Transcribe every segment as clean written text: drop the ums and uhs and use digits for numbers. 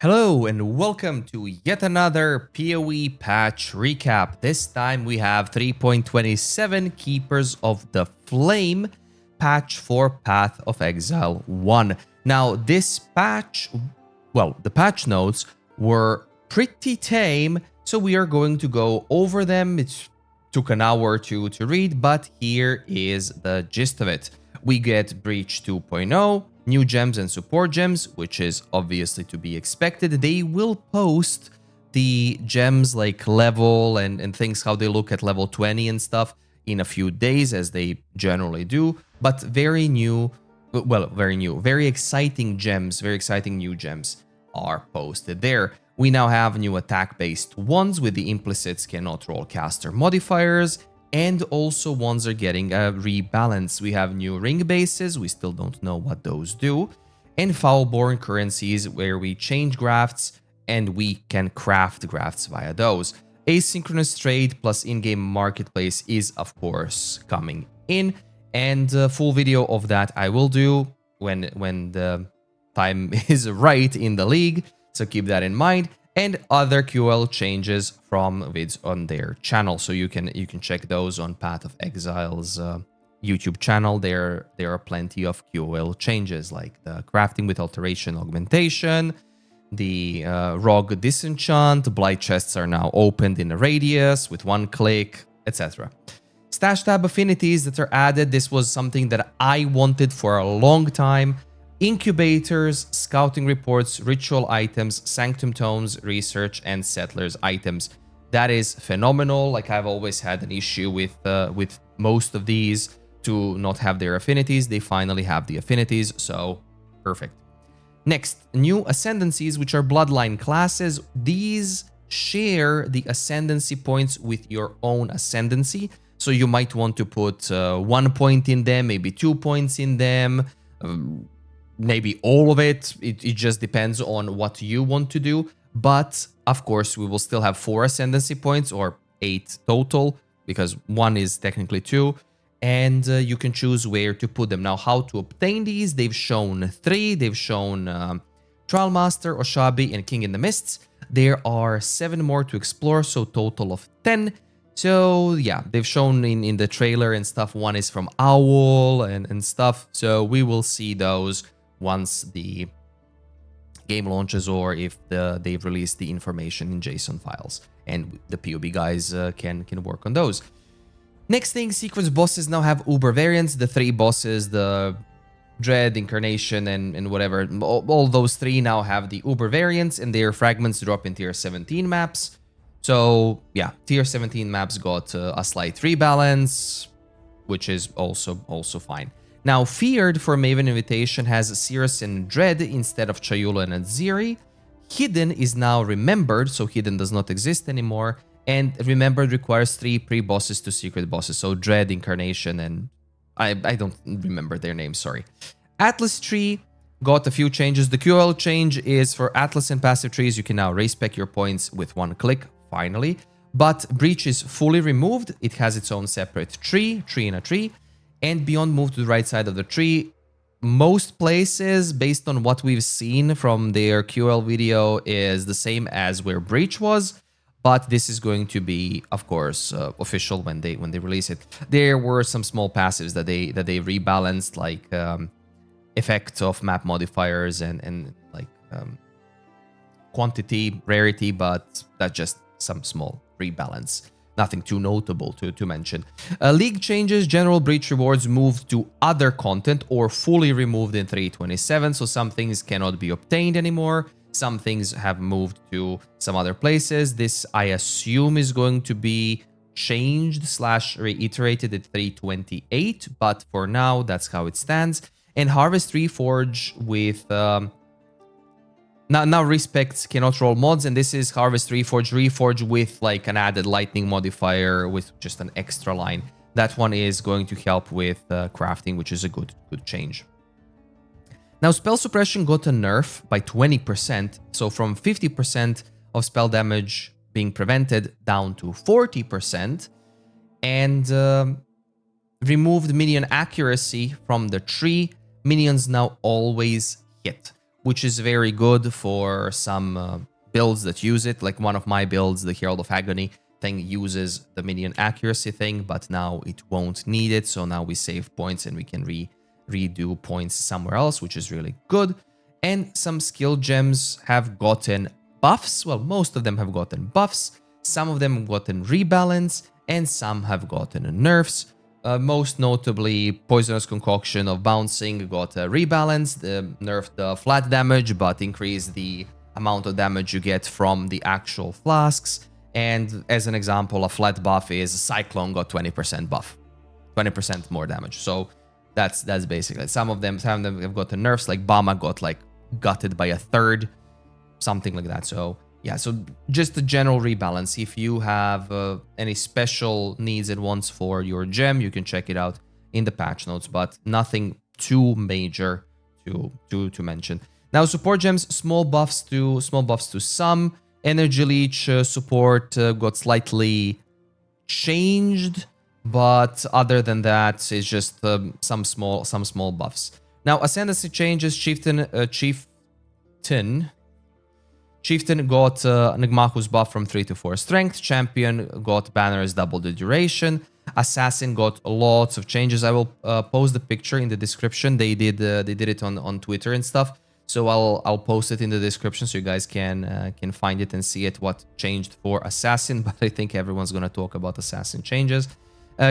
Hello and welcome to yet another PoE patch recap. This time we have 3.27 Keepers of the Flame patch for Path of Exile 1. Now this patch, the patch notes were pretty tame, so we are going to go over them. It took an hour or two to read, but here is the gist of it. We get Breach 2.0, new gems and support gems, which is obviously to be expected. They will post the gems like level and things, how they look at level 20 and stuff in a few days, as they generally do. But very exciting gems, very exciting new gems are posted there. We now have new attack-based ones with the implicit cannot roll caster modifiers, and also ones are getting a rebalance. We have new ring bases, we still don't know what those do, and foul-born currencies where we change grafts and we can craft grafts via those. Asynchronous trade plus in-game marketplace is of course coming in, and a full video of that I will do when the time is right in the league, so keep that in mind. And other QL changes from vids on their channel, so you can check those on Path of Exile's YouTube channel. There are plenty of QL changes, like the crafting with alteration augmentation, the rogue disenchant, blight chests are now opened in a radius with one click, etc. Stash tab affinities that are added. This was something that I wanted for a long time. Incubators, scouting reports, ritual items, sanctum tomes, research, and settlers items. That is phenomenal. Like, I've always had an issue with most of these to not have their affinities. They finally have the affinities, so perfect. Next, new ascendancies, which are bloodline classes. These share the ascendancy points with your own ascendancy, so you might want to put 1 point in them, maybe 2 points in them, maybe all of it. It just depends on what you want to do. But of course, we will still have 4 ascendancy points, or 8 total, because 1 is technically 2. And you can choose where to put them. Now, how to obtain these? They've shown 3. They've shown Trial Master, Oshabi, and King in the Mists. There are 7 more to explore, so total of 10. So yeah, they've shown in the trailer and stuff. 1 is from Owl and stuff. So we will see those once the game launches, or if they've released the information in JSON files, and the POB guys can work on those. Next thing, sequence bosses now have Uber variants. The 3 bosses, the Dread, Incarnation, and whatever, all those 3 now have the Uber variants, and their fragments drop in tier 17 maps. So yeah, tier 17 maps got a slight rebalance, which is also fine. Now, Feared for Maven Invitation has Cirrus and Dread instead of Chayula and Aziri. Hidden is now Remembered, so Hidden does not exist anymore. And Remembered requires 3 pre-bosses to secret bosses, so Dread, Incarnation, and I don't remember their names, sorry. Atlas Tree got a few changes. The QL change is for Atlas and passive trees, you can now respec your points with 1 click, finally. But Breach is fully removed. It has its own separate tree in a tree. And Beyond moved to the right side of the tree. Most places, based on what we've seen from their QL video, is the same as where Breach was. But this is going to be, of course, official when they release it. There were some small passives that they rebalanced, like effect of map modifiers and like quantity, rarity, but that's just some small rebalance. Nothing too notable to mention. League changes, general Breach rewards moved to other content or fully removed in 3.27, so some things cannot be obtained anymore. Some things have moved to some other places. This, I assume, is going to be changed / reiterated at 3.28, but for now, that's how it stands. And Harvest Reforge with... Now respects cannot roll mods, and this is Harvest Reforge with like an added lightning modifier with just an extra line. That one is going to help with crafting, which is a good change. Now, spell suppression got a nerf by 20%, so from 50% of spell damage being prevented down to 40%, and removed minion accuracy from the tree. Minions now always hit. which is very good for some builds that use it. Like one of my builds, the Herald of Agony thing, uses the minion accuracy thing, but now it won't need it. So now we save points and we can redo points somewhere else, which is really good. And some skill gems have gotten buffs. Well, most of them have gotten buffs. Some of them have gotten rebalance, and some have gotten nerfs. Most notably, Poisonous Concoction of Bouncing got a rebalance, nerfed the flat damage, but increased the amount of damage you get from the actual flasks. And as an example, a flat buff is Cyclone got 20% buff, 20% more damage. So that's basically it. Some of them have gotten nerfs, like Bama got like gutted by a third, something like that. So yeah, so just a general rebalance. If you have any special needs and wants for your gem, you can check it out in the patch notes, but nothing too major to mention. Now, support gems, small buffs to some. Energy Leech support got slightly changed, but other than that, it's just some small buffs. Now, Ascendancy changes. Chieftain got Nigmaku's buff from 3 to 4 strength. Champion got banners double the duration. Assassin got lots of changes. I will post the picture in the description. They did it on Twitter and stuff. So I'll post it in the description so you guys can find it and see it, what changed for Assassin. But I think everyone's gonna talk about Assassin changes.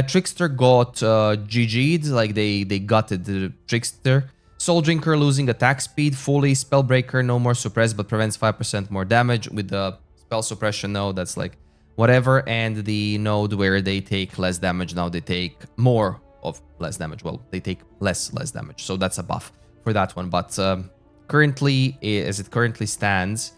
Trickster got GG'd, like they gutted the Trickster. Soul Drinker losing attack speed fully. Spellbreaker no more suppressed but prevents 5% more damage. With the spell suppression node, that's like whatever. And the node where they take less damage, now they take more of less damage. Well, they take less damage. So that's a buff for that one. But currently, as it currently stands,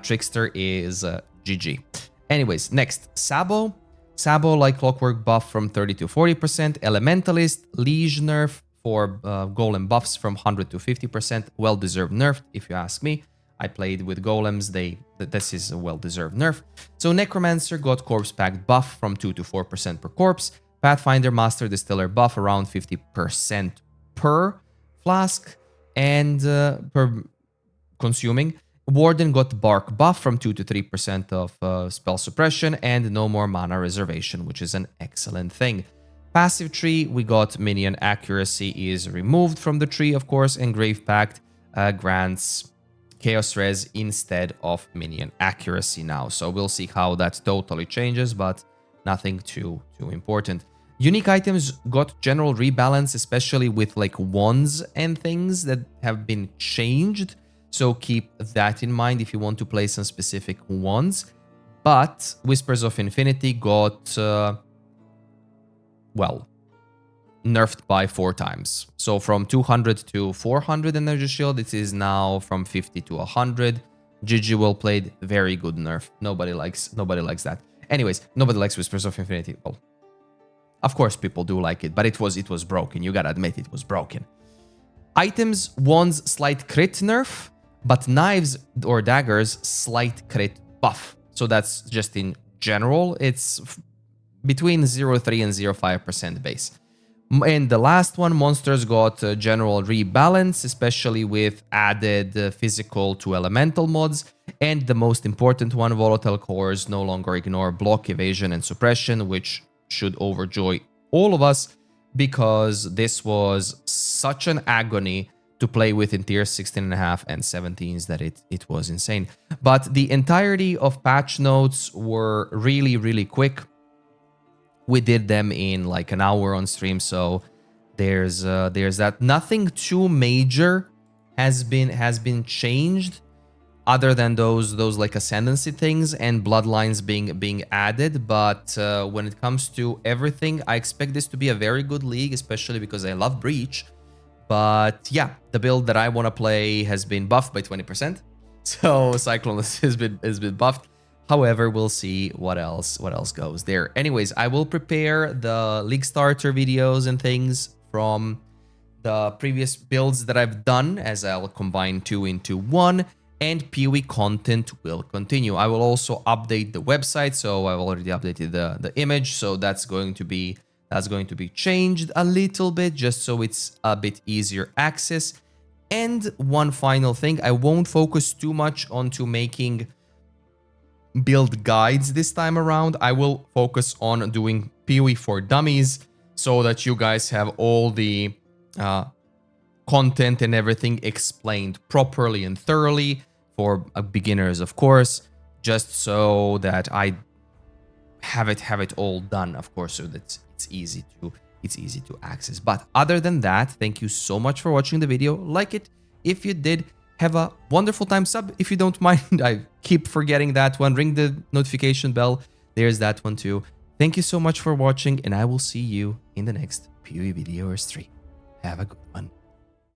Trickster is GG. Anyways, next, Sabo. Sabo, like clockwork, buff from 30 to 40%. Elementalist, Liege nerf for golem buffs from 100 to 50%. Well-deserved nerf, if you ask me. I played with golems. This is a well-deserved nerf. So Necromancer got Corpse Pact buff from 2 to 4% per corpse. Pathfinder Master Distiller buff around 50% per flask and per consuming. Warden got Bark buff from 2 to 3% of spell suppression and no more mana reservation, which is an excellent thing. Passive tree, we got minion accuracy is removed from the tree, of course, and Grave Pact grants Chaos Res instead of minion accuracy now. So we'll see how that totally changes, but nothing too important. Unique items got general rebalance, especially with like wands and things that have been changed. So keep that in mind if you want to play some specific wands. But Whispers of Infinity got, well, nerfed by 4 times. So from 200 to 400 energy shield, it is now from 50 to 100. GG, well played. Very good nerf. Nobody likes that. Anyways, nobody likes Whispers of Infinity. Well, of course people do like it, but it was broken. You gotta admit it was broken. Items, wands, slight crit nerf, but knives or daggers, slight crit buff. So that's just in general. It's between 0.3 and 0.5% base. And the last one, monsters got general rebalance, especially with added physical to elemental mods. And the most important one, volatile cores no longer ignore block, evasion, and suppression, which should overjoy all of us because this was such an agony to play with in tier 16.5 and 17s that it was insane. But the entirety of patch notes were really quick. We did them in like an hour on stream, so there's that. Nothing too major has been changed, other than those like ascendancy things and bloodlines being added. But when it comes to everything, I expect this to be a very good league, especially because I love Breach. But yeah, the build that I want to play has been buffed by 20%, so Cyclone has been buffed. However, we'll see what else goes there. Anyways, I will prepare the league starter videos and things from the previous builds that I've done, as I'll combine 2 into 1, and PoE content will continue. I will also update the website, so I've already updated the image, so that's going to be changed a little bit, just so it's a bit easier access. And one final thing, I won't focus too much onto making build guides this time around. I will focus on doing PoE for dummies so that you guys have all the content and everything explained properly and thoroughly for beginners, of course, just so that I have it all done, of course, so that it's easy to access. But other than that, thank you so much for watching the video. Like it if you did. Have a wonderful time. Sub if you don't mind. I keep forgetting that one. Ring the notification bell. There's that one too. Thank you so much for watching, and I will see you in the next PoE video or stream. Have a good one.